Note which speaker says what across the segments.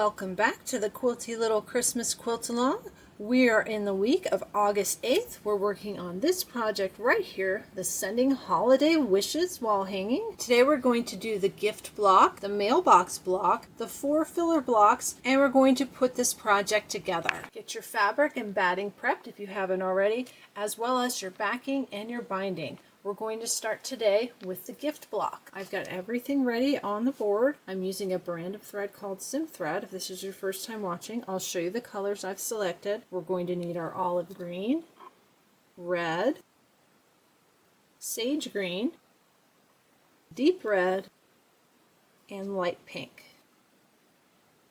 Speaker 1: Welcome back to the Quilty Little Christmas Quilt Along. We are in the week of August 8th. We're working on this project right here, the Sending Holiday Wishes Wall Hanging. Today we're going to do the gift block, the mailbox block, the 4 filler blocks, and we're going to put this project together. Get your fabric and batting prepped if you haven't already, as well as your backing and your binding. We're going to start today with the gift block. I've got everything ready on the board. I'm using a brand of thread called Sim Thread. If this is your first time watching, I'll show you the colors I've selected. We're going to need our olive green, red, sage green, deep red, and light pink.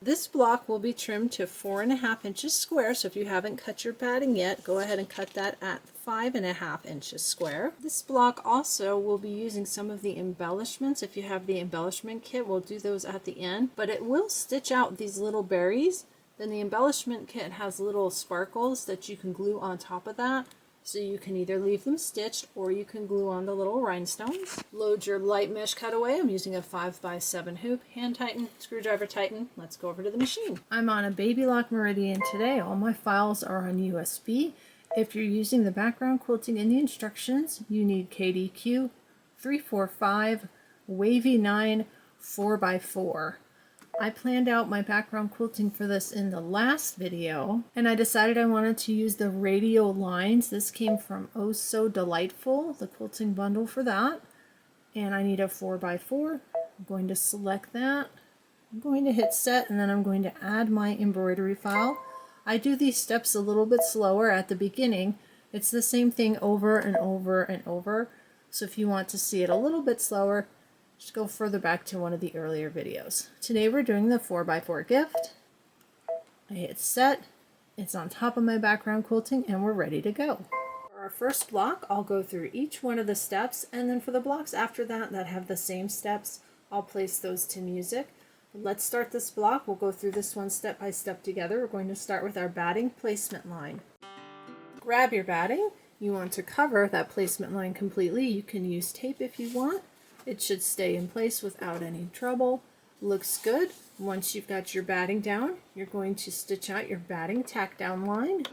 Speaker 1: This block will be trimmed to 4.5 inches square, so if you haven't cut your batting yet, go ahead and cut that at 5.5 inches square. This block also will be using some of the embellishments. If you have the embellishment kit, we'll do those at the end, but it will stitch out these little berries. Then the embellishment kit has little sparkles that you can glue on top of that. So you can either leave them stitched or you can glue on the little rhinestones. Load your light mesh cutaway. I'm using a 5x7 hoop. Hand tighten, screwdriver tighten. Let's go over to the machine. I'm on a Baby Lock Meridian today. All my files are on USB. If you're using the background quilting in the instructions, you need KDQ 345 Wavy 9 4x4. I planned out my background quilting for this in the last video, and I decided I wanted to use the radial lines. This came from Oh So Delightful, the quilting bundle for that. And I need a 4x4. I'm going to select that. I'm going to hit set, and then I'm going to add my embroidery file. I do these steps a little bit slower at the beginning. It's the same thing over and over and over. So if you want to see it a little bit slower, just go further back to one of the earlier videos. Today we're doing the 4x4 gift. I hit set, it's on top of my background quilting, and we're ready to go. For our first block, I'll go through each one of the steps, and then for the blocks after that have the same steps, I'll place those to music. Let's start this block. We'll go through this one step by step together. We're going to start with our batting placement line. Grab your batting. You want to cover that placement line completely. You can use tape if you want. It should stay in place without any trouble. Looks good. Once you've got your batting down, you're going to stitch out your batting tack down line.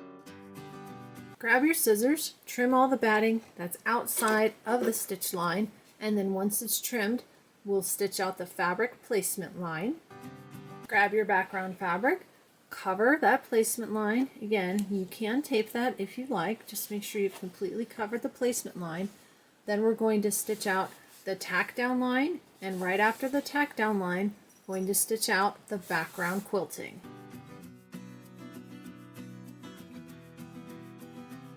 Speaker 1: Grab your scissors, trim all the batting that's outside of the stitch line, and then once it's trimmed, we'll stitch out the fabric placement line. Grab your background fabric, cover that placement line. Again, you can tape that if you like. Just make sure you've completely covered the placement line. Then we're going to stitch out the tack down line, and right after the tack down line, going to stitch out the background quilting.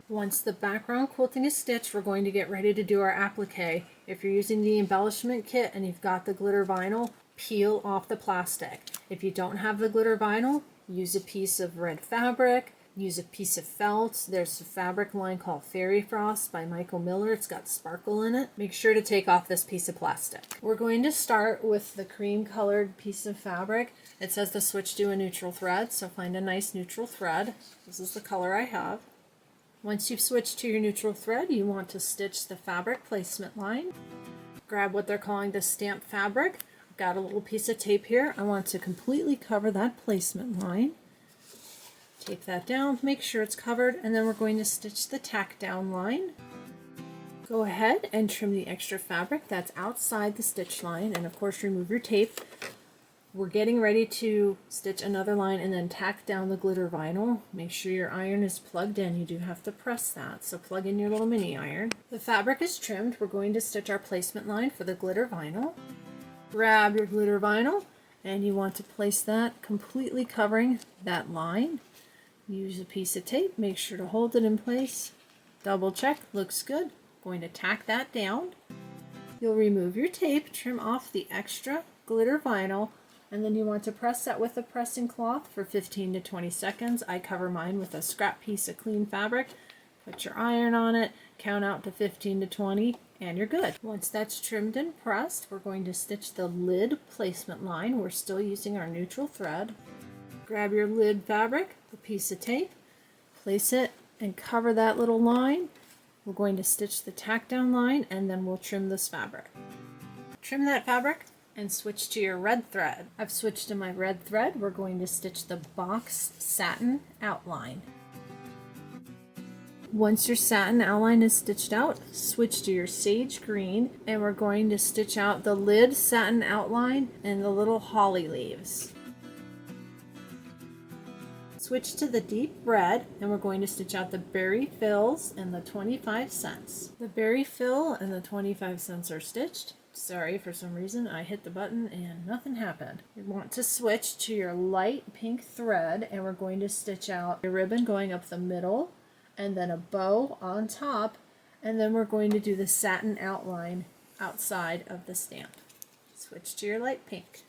Speaker 1: Once the background quilting is stitched, we're going to get ready to do our applique. If you're using the embellishment kit and you've got the glitter vinyl, peel off the plastic. If you don't have the glitter vinyl, use a piece of red fabric. Use a piece of felt. There's a fabric line called Fairy Frost by Michael Miller. It's got sparkle in it. Make sure to take off this piece of plastic. We're going to start with the cream colored piece of fabric. It says to switch to a neutral thread, so find a nice neutral thread. This is the color I have. Once you've switched to your neutral thread, you want to stitch the fabric placement line. Grab what they're calling the stamp fabric. I've got a little piece of tape here. I want to completely cover that placement line. Tape that down, make sure it's covered, and then we're going to stitch the tack down line. Go ahead and trim the extra fabric that's outside the stitch line, and of course remove your tape. We're getting ready to stitch another line and then tack down the glitter vinyl. Make sure your iron is plugged in. You do have to press that, so plug in your little mini iron. The fabric is trimmed. We're going to stitch our placement line for the glitter vinyl. Grab your glitter vinyl, and you want to place that completely covering that line. Use a piece of tape, make sure to hold it in place. Double check, looks good. Going to tack that down. You'll remove your tape, trim off the extra glitter vinyl, and then you want to press that with a pressing cloth for 15 to 20 seconds. I cover mine with a scrap piece of clean fabric. Put your iron on it, count out to 15 to 20, and you're good. Once that's trimmed and pressed, we're going to stitch the lid placement line. We're still using our neutral thread. Grab your lid fabric, a piece of tape, place it and cover that little line. We're going to stitch the tack down line, and then we'll trim this fabric. Trim that fabric and switch to your red thread. I've switched to my red thread. We're going to stitch the box satin outline. Once your satin outline is stitched out, switch to your sage green, and we're going to stitch out the lid satin outline and the little holly leaves. Switch to the deep red, and we're going to stitch out the berry fills and the 25 cents. The berry fill and the 25 cents are stitched. Sorry, for some reason I hit the button and nothing happened. You want to switch to your light pink thread, and we're going to stitch out a ribbon going up the middle and then a bow on top, and then we're going to do the satin outline outside of the stamp. Switch to your light pink.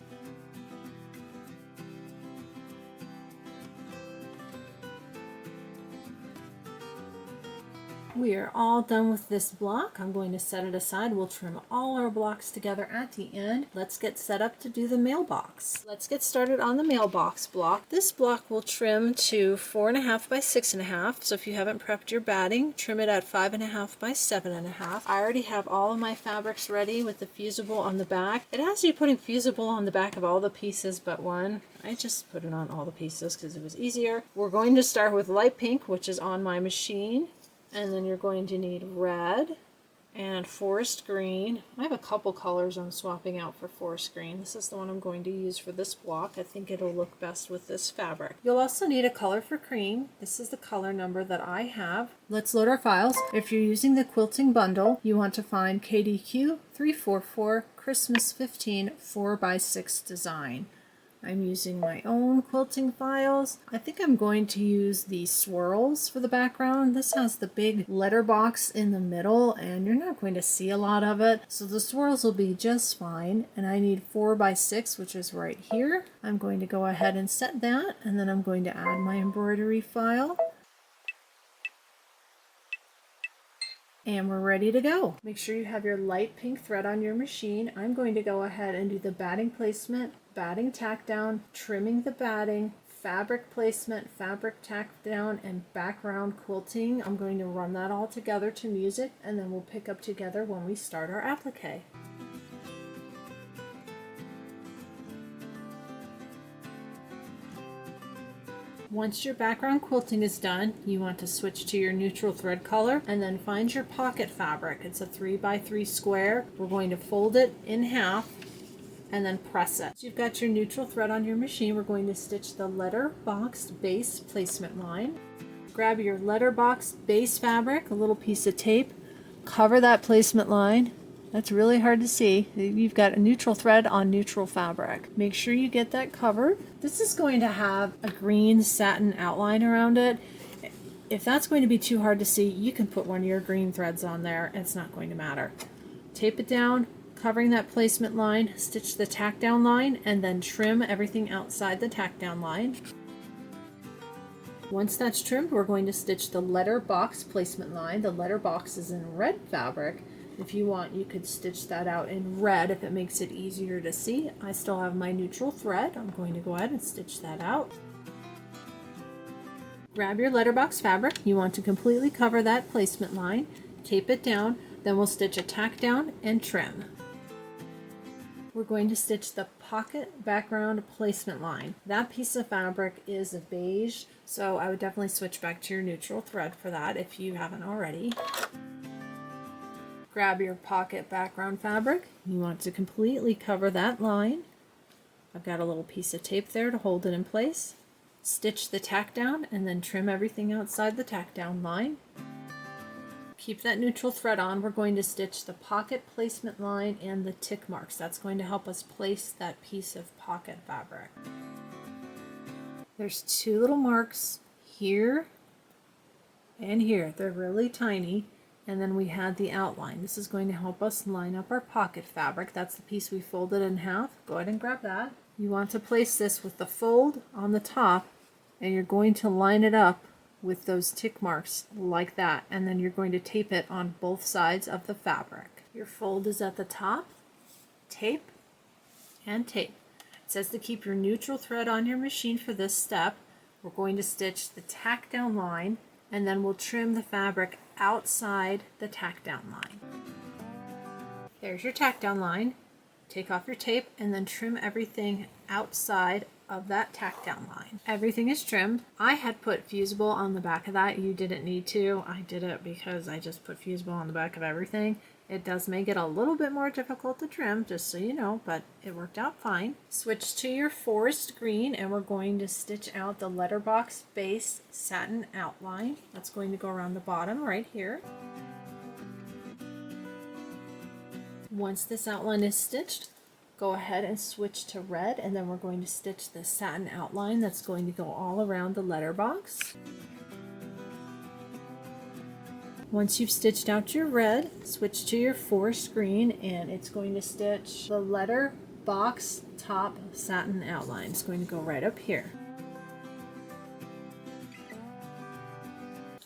Speaker 1: We are all done with this block. I'm going to set it aside. We'll trim all our blocks together at the end. Let's get set up to do the mailbox. Let's get started on the mailbox block. This block will trim to 4.5 by 6.5. So if you haven't prepped your batting, trim it at 5.5 by 7.5. I already have all of my fabrics ready with the fusible on the back. It has you putting fusible on the back of all the pieces but one. I just put it on all the pieces because it was easier. We're going to start with light pink, which is on my machine. And then you're going to need red and forest green. I have a couple colors I'm swapping out for forest green. This is the one I'm going to use for this block. I think it'll look best with this fabric. You'll also need a color for cream. This is the color number that I have. Let's load our files. If you're using the quilting bundle, you want to find KDQ 344 Christmas 15 4x6 design. I'm using my own quilting files. I think I'm going to use the swirls for the background. This has the big letter box in the middle and you're not going to see a lot of it. So the swirls will be just fine. And I need 4x6, which is right here. I'm going to go ahead and set that, and then I'm going to add my embroidery file. And we're ready to go. Make sure you have your light pink thread on your machine. I'm going to go ahead and do the batting placement, batting tack down, trimming the batting, fabric placement, fabric tack down, and background quilting. I'm going to run that all together to music, and then we'll pick up together when we start our applique. Once your background quilting is done, you want to switch to your neutral thread color and then find your pocket fabric. It's a 3x3 square. We're going to fold it in half and then press it. So you've got your neutral thread on your machine. We're going to stitch the letter box base placement line. Grab your letter box base fabric, a little piece of tape, cover that placement line. That's really hard to see. You've got a neutral thread on neutral fabric. Make sure you get that covered. This is going to have a green satin outline around it. If that's going to be too hard to see, you can put one of your green threads on there. It's not going to matter. Tape it down, covering that placement line, stitch the tack down line, and then trim everything outside the tack down line. Once that's trimmed, we're going to stitch the letter box placement line. The letter box is in red fabric. If you want, you could stitch that out in red if it makes it easier to see. I still have my neutral thread. I'm going to go ahead and stitch that out. Grab your letterbox fabric. You want to completely cover that placement line. Tape it down. Then we'll stitch a tack down and trim. We're going to stitch the pocket background placement line. That piece of fabric is a beige, so I would definitely switch back to your neutral thread for that if you haven't already. Grab your pocket background fabric. You want to completely cover that line. I've got a little piece of tape there to hold it in place. Stitch the tack down and then trim everything outside the tack down line. Keep that neutral thread on. We're going to stitch the pocket placement line and the tick marks. That's going to help us place that piece of pocket fabric. There's two little marks here and here. They're really tiny. And then we had the outline. This is going to help us line up our pocket fabric. That's the piece we folded in half. Go ahead and grab that. You want to place this with the fold on the top, and you're going to line it up with those tick marks like that. And then you're going to tape it on both sides of the fabric. Your fold is at the top. Tape and tape. It says to keep your neutral thread on your machine for this step. We're going to stitch the tack down line, and then we'll trim the fabric outside the tack down line. There's your tack down line. Take off your tape and then trim everything outside of that tack down line. Everything is trimmed. I had put fusible on the back of that. You didn't need to. I did it because I just put fusible on the back of everything. It does make it a little bit more difficult to trim, just so you know, but it worked out fine. Switch to your forest green and we're going to stitch out the letterbox base satin outline. That's going to go around the bottom right here. Once this outline is stitched, go ahead and switch to red, and then we're going to stitch the satin outline that's going to go all around the letterbox. Once you've stitched out your red, switch to your forest green, and it's going to stitch the letter box top satin outline. It's going to go right up here.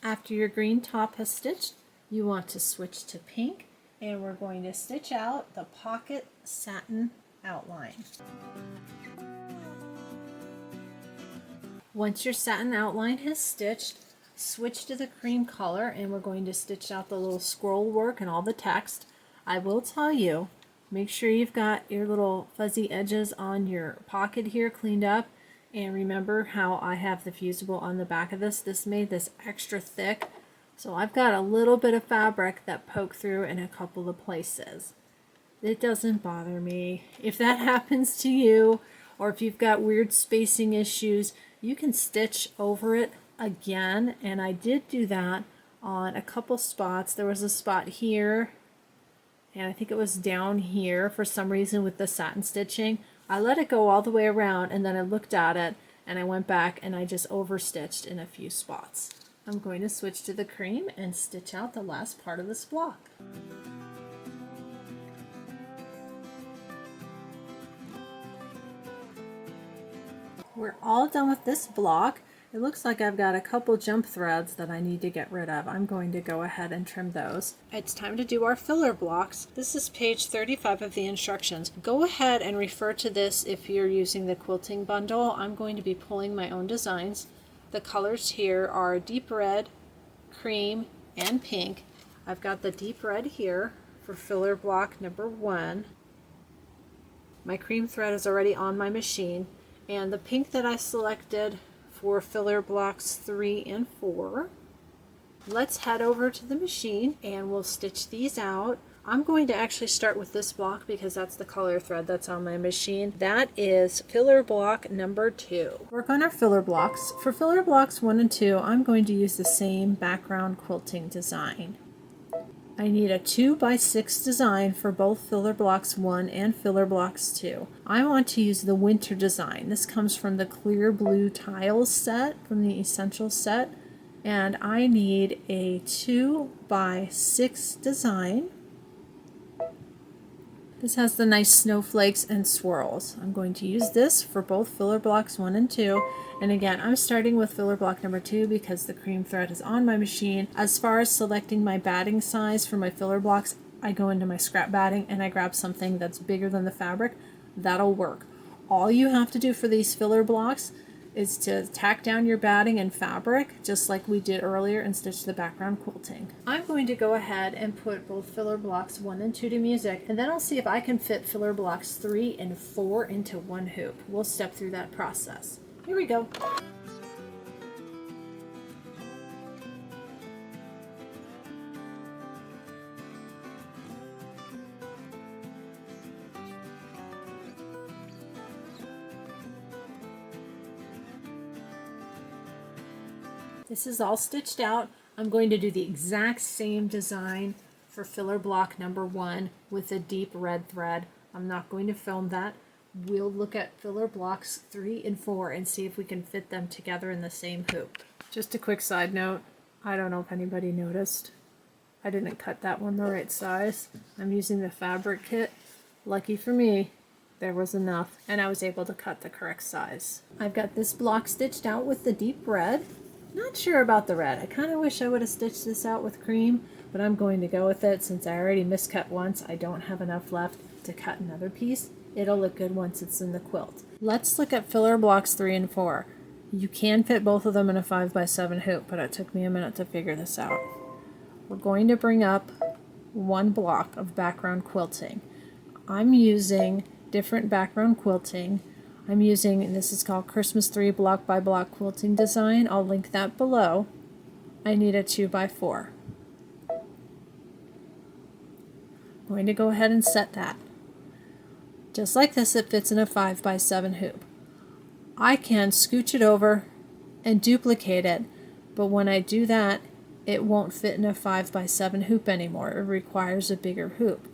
Speaker 1: After your green top has stitched, you want to switch to pink, and we're going to stitch out the pocket satin outline. Once your satin outline has stitched, switch to the cream color and we're going to stitch out the little scroll work and all the text. I will tell you, make sure you've got your little fuzzy edges on your pocket here cleaned up, and remember how I have the fusible on the back of this. This made this extra thick, so I've got a little bit of fabric that poked through in a couple of places. It doesn't bother me. If that happens to you, or if you've got weird spacing issues, you can stitch over it again, and I did do that on a couple spots. There was a spot here, and I think it was down here for some reason with the satin stitching. I let it go all the way around, and then I looked at it, and I went back and I just overstitched in a few spots. I'm going to switch to the cream and stitch out the last part of this block. We're all done with this block. It looks like I've got a couple jump threads that I need to get rid of. I'm going to go ahead and trim those. It's time to do our filler blocks. This is page 35 of the instructions. Go ahead and refer to this if you're using the quilting bundle. I'm going to be pulling my own designs. The colors here are deep red, cream, and pink. I've got the deep red here for filler block number 1. My cream thread is already on my machine, and the pink that I selected for filler blocks 3 and 4. Let's head over to the machine and we'll stitch these out. I'm going to actually start with this block because that's the color thread that's on my machine. That is filler block number 2. Work on our filler blocks. For filler blocks 1 and 2, I'm going to use the same background quilting design. I need a 2x6 design for both filler blocks 1 and filler blocks 2. I want to use the winter design. This comes from the clear blue tiles set from the Essentials set, and I need a 2x6 design. This has the nice snowflakes and swirls. I'm going to use this for both filler blocks 1 and 2. And again, I'm starting with filler block number 2 because the cream thread is on my machine. As far as selecting my batting size for my filler blocks, I go into my scrap batting and I grab something that's bigger than the fabric. That'll work. All you have to do for these filler blocks is to tack down your batting and fabric just like we did earlier and stitch the background quilting. I'm going to go ahead and put both filler blocks 1 and 2 to music, and then I'll see if I can fit filler blocks 3 and 4 into one hoop. We'll step through that process. Here we go. This is all stitched out. I'm going to do the exact same design for filler block number 1 with a deep red thread. I'm not going to film that. We'll look at filler blocks 3 and 4 and see if we can fit them together in the same hoop. Just a quick side note, I don't know if anybody noticed, I didn't cut that one the right size. I'm using the fabric kit. Lucky for me, there was enough, and I was able to cut the correct size. I've got this block stitched out with the deep red. Not sure about the red. I kind of wish I would have stitched this out with cream, but I'm going to go with it since I already miscut once. I don't have enough left to cut another piece. It'll look good once it's in the quilt. Let's look at filler blocks 3 and 4. You can fit both of them in a 5x7 hoop, but it took me a minute to figure this out. We're going to bring up one block of background quilting. I'm using different background quilting. I'm using, and this is called Christmas 3 block by block quilting design. I'll link that below. I need a 2x4. I'm going to go ahead and set that. Just like this, it fits in a 5x7 hoop. I can scooch it over and duplicate it, but when I do that, it won't fit in a 5x7 hoop anymore. It requires a bigger hoop.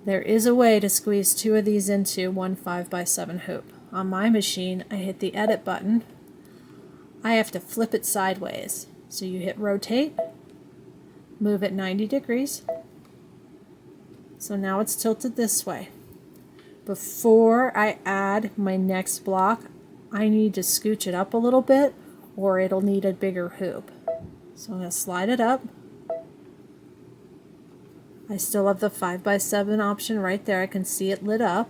Speaker 1: There is a way to squeeze 2 of these into one 5x7 hoop. On my machine, I hit the edit button. I have to flip it sideways. So you hit rotate, move it 90 degrees. So now it's tilted this way. Before I add my next block, I need to scooch it up a little bit or it'll need a bigger hoop. So I'm going to slide it up. I still have the 5x7 option right there. I can see it lit up.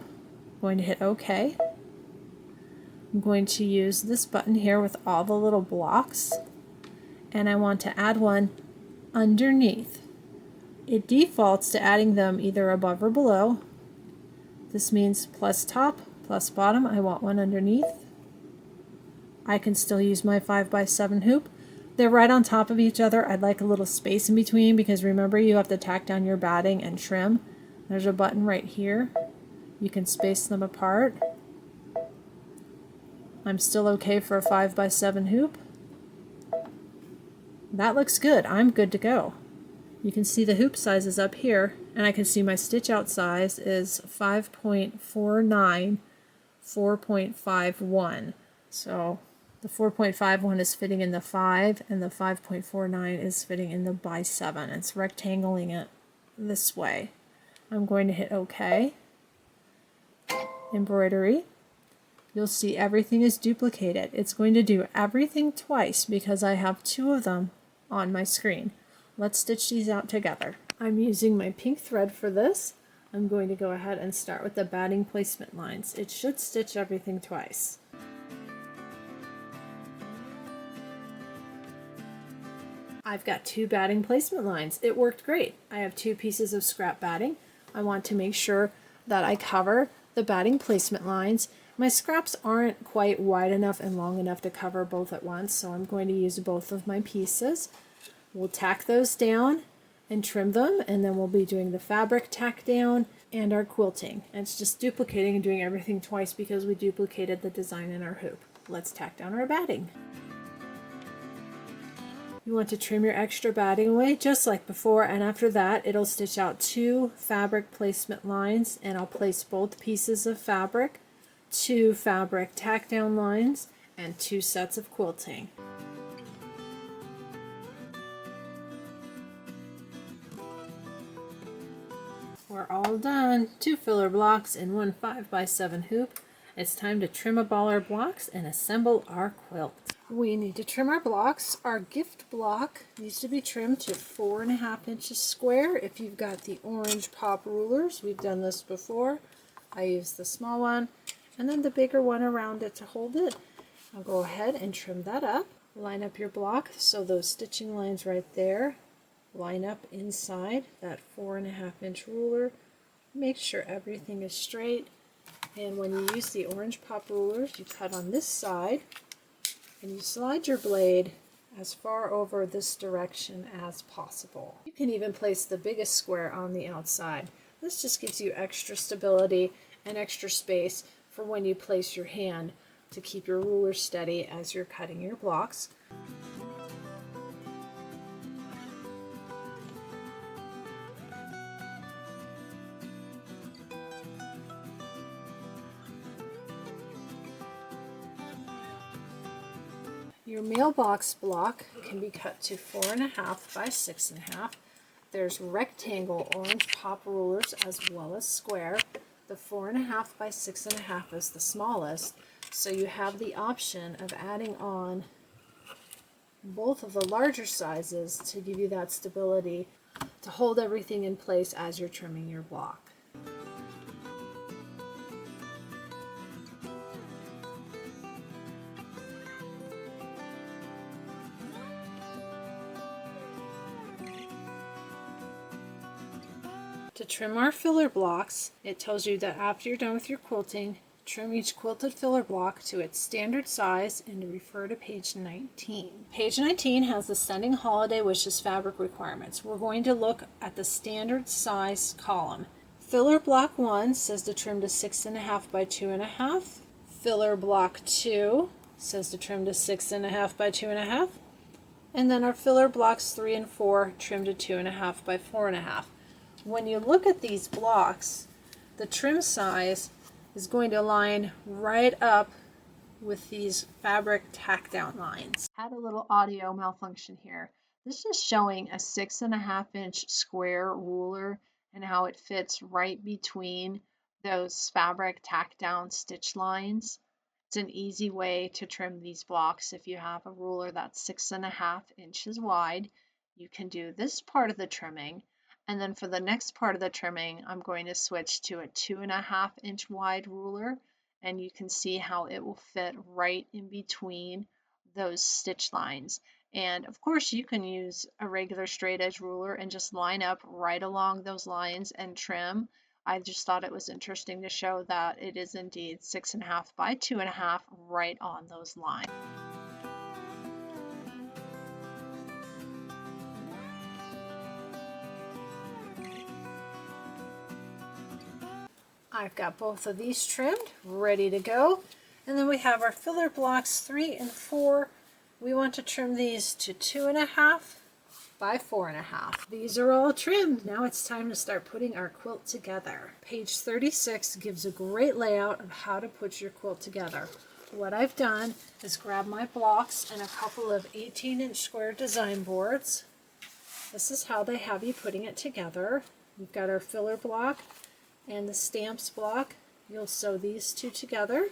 Speaker 1: I'm going to hit OK. I'm going to use this button here with all the little blocks, and I want to add one underneath. It defaults to adding them either above or below. This means plus top, plus bottom. I want one underneath. I can still use my 5x7 hoop. They're right on top of each other. I'd like a little space in between because remember, you have to tack down your batting and trim. There's a button right here. You can space them apart. I'm still okay for a 5x7 hoop. That looks good. I'm good to go. You can see the hoop sizes up here, and I can see my stitch out size is 5.49, 4.51. So the 4.51 is fitting in the 5, and the 5.49 is fitting in the by 7. It's rectangling it this way. I'm going to hit OK. Embroidery. You'll see everything is duplicated. It's going to do everything twice because I have 2 of them on my screen. Let's stitch these out together. I'm using my pink thread for this. I'm going to go ahead and start with the batting placement lines. It should stitch everything twice. I've got 2 batting placement lines. It worked great. I have 2 pieces of scrap batting. I want to make sure that I cover the batting placement lines. My scraps aren't quite wide enough and long enough to cover both at once, so I'm going to use both of my pieces. We'll tack those down and trim them, and then we'll be doing the fabric tack down and our quilting. And it's just duplicating and doing everything twice because we duplicated the design in our hoop. Let's tack down our batting. You want to trim your extra batting away just like before, and after that it'll stitch out 2 fabric placement lines, and I'll place both pieces of fabric, 2 fabric tack down lines, and 2 sets of quilting. We're all done. 2 filler blocks and 1 5x7 hoop. It's time to trim up all our blocks and assemble our quilt. We need to trim our blocks. Our gift block needs to be trimmed to 4.5 inches square. If you've got the orange pop rulers, we've done this before. I use the small one and then the bigger one around it to hold it. I'll go ahead and trim that up. Line up your block so those stitching lines right there line up inside that 4.5 inch ruler. Make sure everything is straight, and when you use the orange pop rulers, you cut on this side and you slide your blade as far over this direction as possible. You can even place the biggest square on the outside. This just gives you extra stability and extra space for when you place your hand to keep your ruler steady as you're cutting your blocks. Your mailbox block can be cut to 4.5 by 6.5. There's rectangle orange pop rulers as well as square. The 4.5 by 6.5 is the smallest, so you have the option of adding on both of the larger sizes to give you that stability to hold everything in place as you're trimming your block. To trim our filler blocks, it tells you that after you're done with your quilting, trim each quilted filler block to its standard size and to refer to page 19. Page 19 has the Sending Holiday Wishes fabric requirements. We're going to look at the standard size column. Filler block 1 says to trim to 6.5 by 2.5. Filler block 2 says to trim to 6.5 by 2.5. And then our filler blocks 3 and 4 trim to 2.5 by 4.5. When you look at these blocks, the trim size is going to line right up with these fabric tack down lines. Had a little audio malfunction here. This is showing a 6.5-inch square ruler and how it fits right between those fabric tack down stitch lines. It's an easy way to trim these blocks. If you have a ruler that's 6.5 inches wide, you can do this part of the trimming. And then for the next part of the trimming, I'm going to switch to a 2.5-inch wide ruler, and you can see how it will fit right in between those stitch lines. And of course, you can use a regular straight edge ruler and just line up right along those lines and trim. I just thought it was interesting to show that it is indeed 6.5 by 2.5 right on those lines. I've got both of these trimmed, ready to go. And then we have our filler blocks 3 and 4. We want to trim these to 2.5 by 4.5. These are all trimmed. Now it's time to start putting our quilt together. Page 36 gives a great layout of how to put your quilt together. What I've done is grab my blocks and a couple of 18-inch square design boards. This is how they have you putting it together. We've got our filler block and the stamps block. You'll sew these two together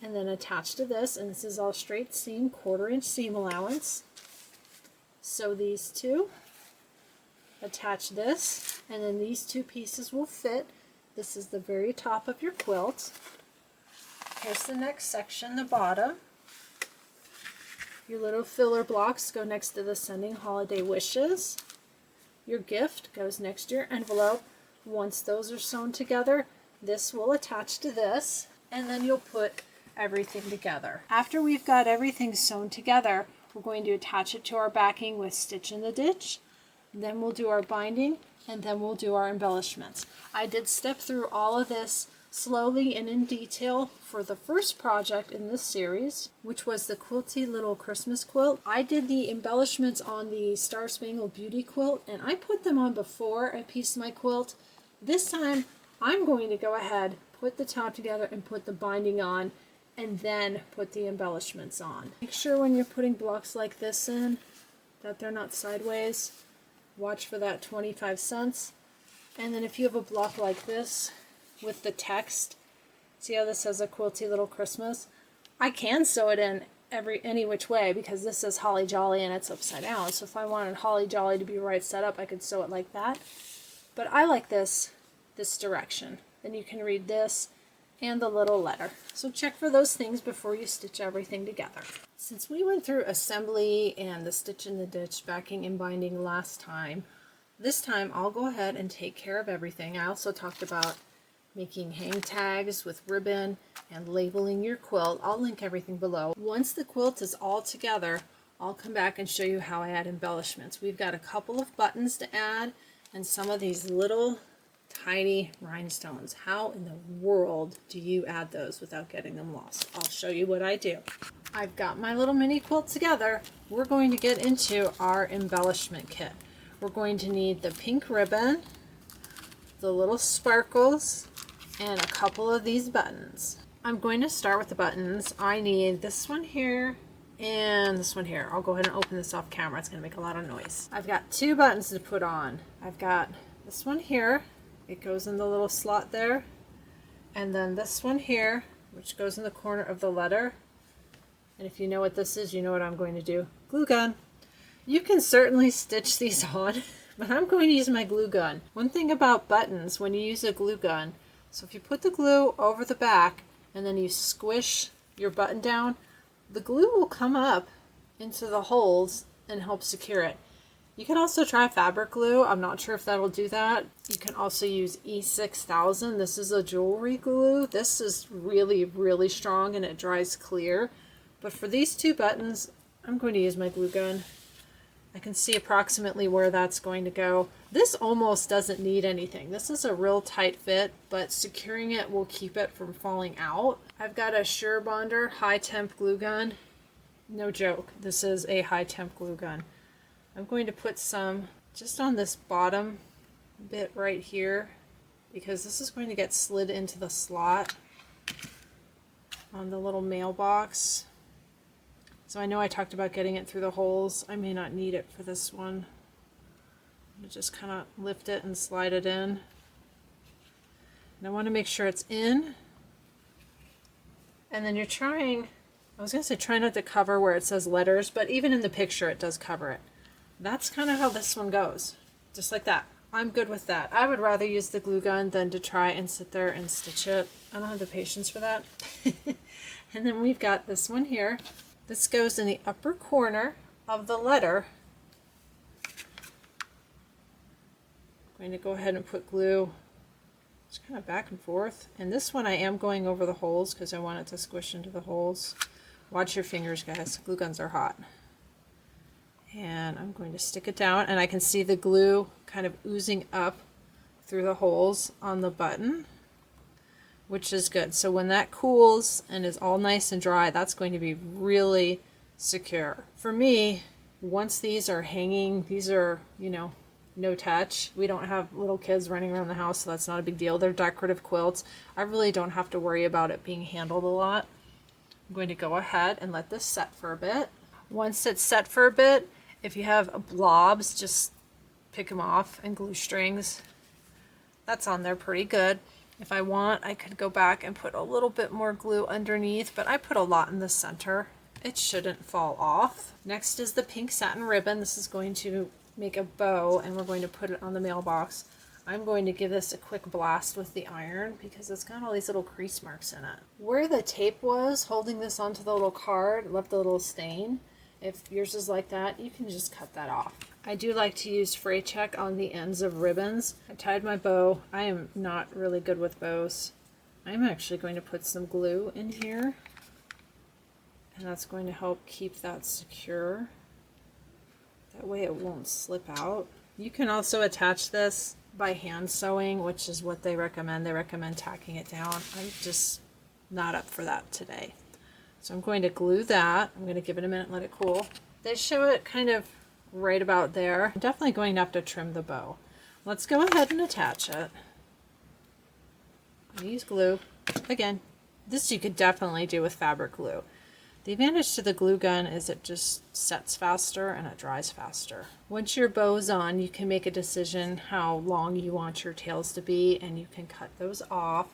Speaker 1: and then attach to this, and this is all straight seam, 1/4-inch seam allowance. Sew these two, attach this, and then these two pieces will fit. This is the very top of your quilt. Here's the next section, the bottom. Your little filler blocks go next to the Sending Holiday Wishes. Your gift goes next to your envelope. Once those are sewn together, this will attach to this, and then you'll put everything together. After we've got everything sewn together, we're going to attach it to our backing with Stitch in the Ditch. Then we'll do our binding, and then we'll do our embellishments. I did step through all of this slowly and in detail for the first project in this series, which was the Quilty Little Christmas quilt. I did the embellishments on the Star Spangled Beauty quilt, and I put them on before I pieced my quilt. This time, I'm going to go ahead, put the top together, and put the binding on, and then put the embellishments on. Make sure when you're putting blocks like this in that they're not sideways. Watch for that 25 cents. And then if you have a block like this with the text, see how this says a Quilty Little Christmas? I can sew it in any which way because this says Holly Jolly and it's upside down. So if I wanted Holly Jolly to be right side up, I could sew it like that. But I like this direction. Then you can read this and the little letter. So check for those things before you stitch everything together. Since we went through assembly and the Stitch in the Ditch, backing and binding last time, this time I'll go ahead and take care of everything. I also talked about making hang tags with ribbon and labeling your quilt. I'll link everything below. Once the quilt is all together, I'll come back and show you how I add embellishments. We've got a couple of buttons to add and some of these little tiny rhinestones. How in the world do you add those without getting them lost? I'll show you what I do. I've got my little mini quilt together. We're going to get into our embellishment kit. We're going to need the pink ribbon, the little sparkles, and a couple of these buttons. I'm going to start with the buttons. I need this one here and this one here. I'll go ahead and open this off camera. It's going to make a lot of noise. I've got two buttons to put on. I've got this one here. It goes in the little slot there. And then this one here, which goes in the corner of the letter. And if you know what this is, you know what I'm going to do. Glue gun. You can certainly stitch these on, but I'm going to use my glue gun. One thing about buttons, when you use a glue gun, so if you put the glue over the back and then you squish your button down, the glue will come up into the holes and help secure it. You can also try fabric glue. I'm not sure if that'll do that. You can also use E6000. This is a jewelry glue. This is really, really strong and it dries clear. But for these two buttons, I'm going to use my glue gun. I can see approximately where that's going to go. This almost doesn't need anything. This is a real tight fit, but securing it will keep it from falling out. I've got a Sure Bonder high temp glue gun. No joke, this is a high temp glue gun. I'm going to put some just on this bottom bit right here because this is going to get slid into the slot on the little mailbox. So I know I talked about getting it through the holes. I may not need it for this one. I'm just kind of lift it and slide it in. And I want to make sure it's in. And then you're trying, I was going to say try not to cover where it says letters, but even in the picture it does cover it. That's kind of how this one goes. Just like that. I'm good with that. I would rather use the glue gun than to try and sit there and stitch it. I don't have the patience for that. And then we've got this one here. This goes in the upper corner of the letter. I'm going to go ahead and put glue just kind of back and forth. And this one I am going over the holes because I want it to squish into the holes. Watch your fingers, guys. Glue guns are hot. And I'm going to stick it down, and I can see the glue kind of oozing up through the holes on the button, which is good. So when that cools and is all nice and dry, that's going to be really secure. For me, once these are hanging, these are, you know, no touch. We don't have little kids running around the house, so that's not a big deal. They're decorative quilts. I really don't have to worry about it being handled a lot. I'm going to go ahead and let this set for a bit. Once it's set for a bit, if you have blobs, just pick them off and glue strings. That's on there pretty good. If I want, I could go back and put a little bit more glue underneath, but I put a lot in the center. It shouldn't fall off. Next is the pink satin ribbon. This is going to make a bow, and we're going to put it on the mailbox. I'm going to give this a quick blast with the iron because it's got all these little crease marks in it. Where the tape was holding this onto the little card left a little stain. If yours is like that, you can just cut that off. I do like to use fray check on the ends of ribbons. I tied my bow. I am not really good with bows. I'm actually going to put some glue in here, and that's going to help keep that secure. That way it won't slip out. You can also attach this by hand sewing, which is what they recommend. They recommend tacking it down. I'm just not up for that today. So I'm going to glue that. I'm going to give it a minute and let it cool. They show it kind of right about there. I'm definitely going to have to trim the bow. Let's go ahead and attach it. I use glue. Again, this you could definitely do with fabric glue. The advantage to the glue gun is it just sets faster and it dries faster. Once your bow's on, you can make a decision how long you want your tails to be, and you can cut those off.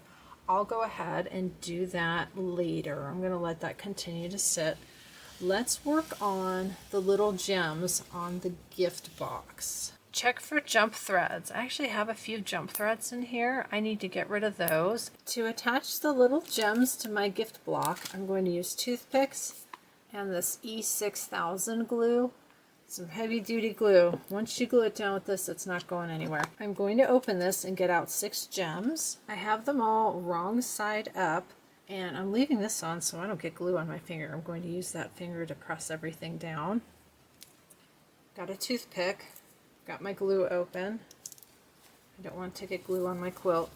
Speaker 1: I'll go ahead and do that later. I'm going to let that continue to sit. Let's work on the little gems on the gift box. Check for jump threads. I actually have a few jump threads in here. I need to get rid of those. To attach the little gems to my gift block, I'm going to use toothpicks and this E6000 glue. Some heavy duty glue. Once you glue it down with this, it's not going anywhere. I'm going to open this and get out 6 gems. I have them all wrong side up, and I'm leaving this on so I don't get glue on my finger. I'm going to use that finger to press everything down. Got a toothpick. Got my glue open. I don't want to get glue on my quilt.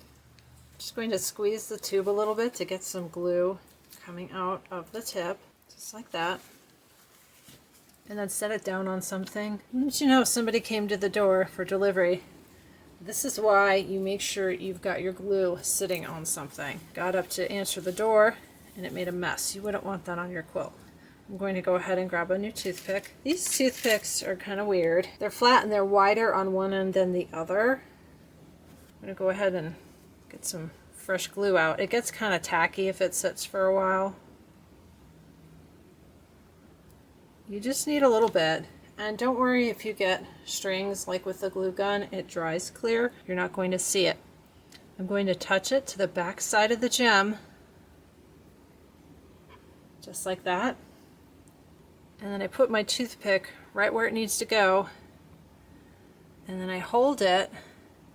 Speaker 1: Just going to squeeze the tube a little bit to get some glue coming out of the tip, just like that. And then set it down on something. Didn't you know somebody came to the door for delivery? This is why you make sure you've got your glue sitting on something. Got up to answer the door and it made a mess. You wouldn't want that on your quilt. I'm going to go ahead and grab a new toothpick. These toothpicks are kind of weird. They're flat and they're wider on one end than the other. I'm going to go ahead and get some fresh glue out. It gets kind of tacky if it sits for a while. You just need a little bit. And don't worry if you get strings like with the glue gun, it dries clear. You're not going to see it. I'm going to touch it to the back side of the gem, just like that. And then I put my toothpick right where it needs to go, and then I hold it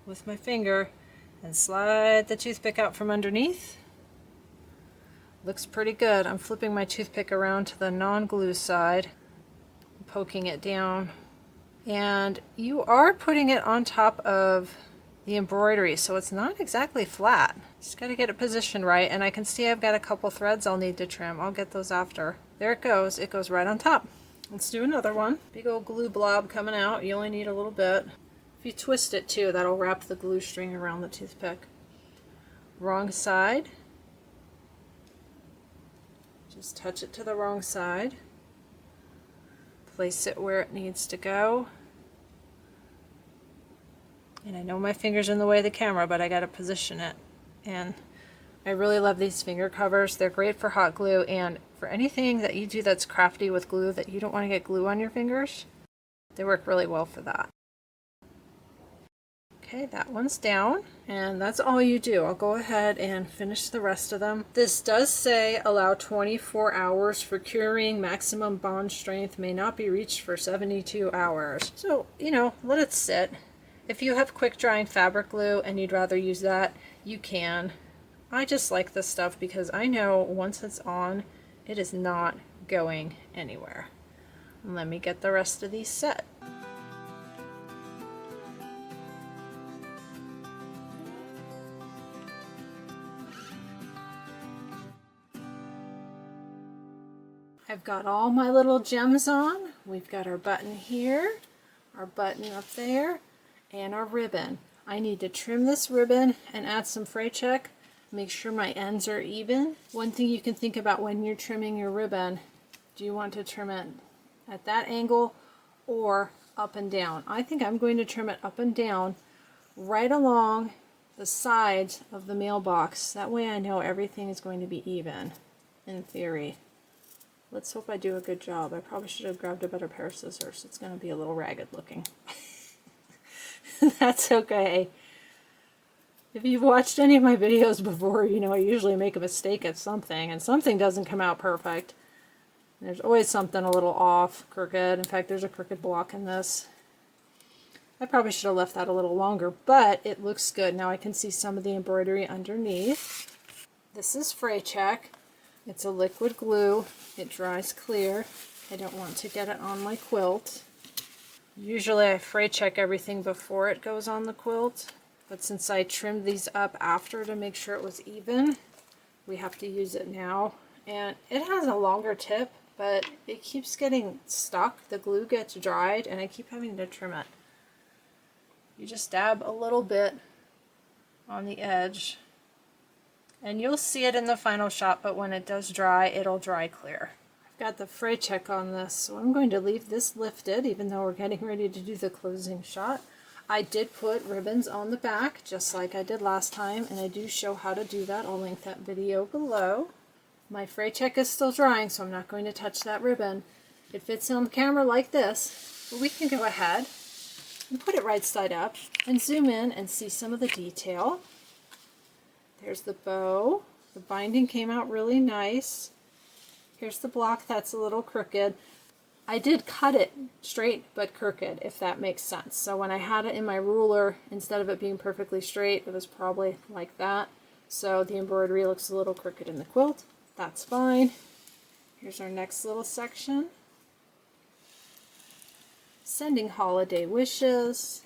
Speaker 1: with my finger and slide the toothpick out from underneath. Looks pretty good. I'm flipping my toothpick around to the non-glue side, poking it down, and you are putting it on top of the embroidery, so it's not exactly flat. Just got to get it positioned right, and I can see I've got a couple threads I'll need to trim. I'll get those after. There it goes. It goes right on top. Let's do another one. Big old glue blob coming out. You only need a little bit. If you twist it too, that'll wrap the glue string around the toothpick. Wrong side. Just touch it to the wrong side. Place it where it needs to go. And I know my finger's in the way of the camera, but I got to position it. And I really love these finger covers. They're great for hot glue, and for anything that you do that's crafty with glue that you don't want to get glue on your fingers, they work really well for that. Okay, that one's down, and that's all you do. I'll go ahead and finish the rest of them. This does say allow 24 hours for curing. Maximum bond strength may not be reached for 72 hours. So, you know, let it sit. If you have quick drying fabric glue and you'd rather use that, you can. I just like this stuff because I know once it's on, it is not going anywhere. Let me get the rest of these set. I've got all my little gems on. We've got our button here, our button up there, and our ribbon. I need to trim this ribbon and add some fray check. Make sure my ends are even. One thing you can think about when you're trimming your ribbon, do you want to trim it at that angle or up and down? I think I'm going to trim it up and down right along the sides of the mailbox. That way I know everything is going to be even, in theory. Let's hope I do a good job. I probably should have grabbed a better pair of scissors. It's going to be a little ragged looking. That's okay. If you've watched any of my videos before, you know I usually make a mistake at something, and something doesn't come out perfect. There's always something a little off, crooked. In fact, there's a crooked block in this. I probably should have left that a little longer, but it looks good. Now I can see some of the embroidery underneath. This is fray check. It's a liquid glue. It dries clear. I don't want to get it on my quilt. Usually I fray check everything before it goes on the quilt, but since I trimmed these up after to make sure it was even, we have to use it now. And it has a longer tip, but it keeps getting stuck. The glue gets dried and I keep having to trim it. You just dab a little bit on the edge and you'll see it in the final shot, but when it does dry, it'll dry clear. Got the fray check on this, so I'm going to leave this lifted even though we're getting ready to do the closing shot. I did put ribbons on the back just like I did last time, and I do show how to do that. I'll link that video below. My fray check is still drying, so I'm not going to touch that ribbon. It fits on the camera like this, but we can go ahead and put it right side up and zoom in and see some of the detail. There's the bow. The binding came out really nice. Here's the block that's a little crooked. I did cut it straight but crooked, if that makes sense. So when I had it in my ruler, instead of it being perfectly straight, it was probably like that. So the embroidery looks a little crooked in the quilt. That's fine. Here's our next little section. Sending holiday wishes.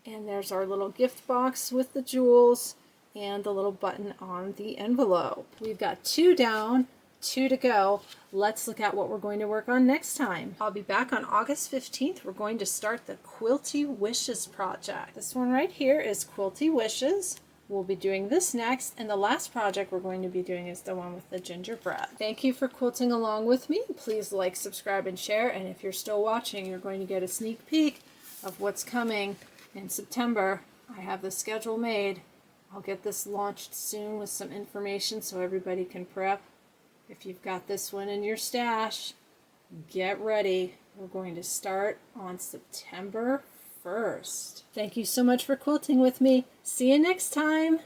Speaker 1: And there's our little gift box with the jewels and the little button on the envelope. We've got 2 down, 2 to go. Let's look at what we're going to work on next time. I'll be back on August 15th. We're going to start the Quilty Wishes project. This one right here is Quilty Wishes. We'll be doing this next, and the last project we're going to be doing is the one with the gingerbread. Thank you for quilting along with me. Please like, subscribe, and share, and if you're still watching, you're going to get a sneak peek of what's coming in September. I have the schedule made. I'll get this launched soon with some information so everybody can prep. If you've got this one in your stash, get ready. We're going to start on September 1st. Thank you so much for quilting with me. See you next time.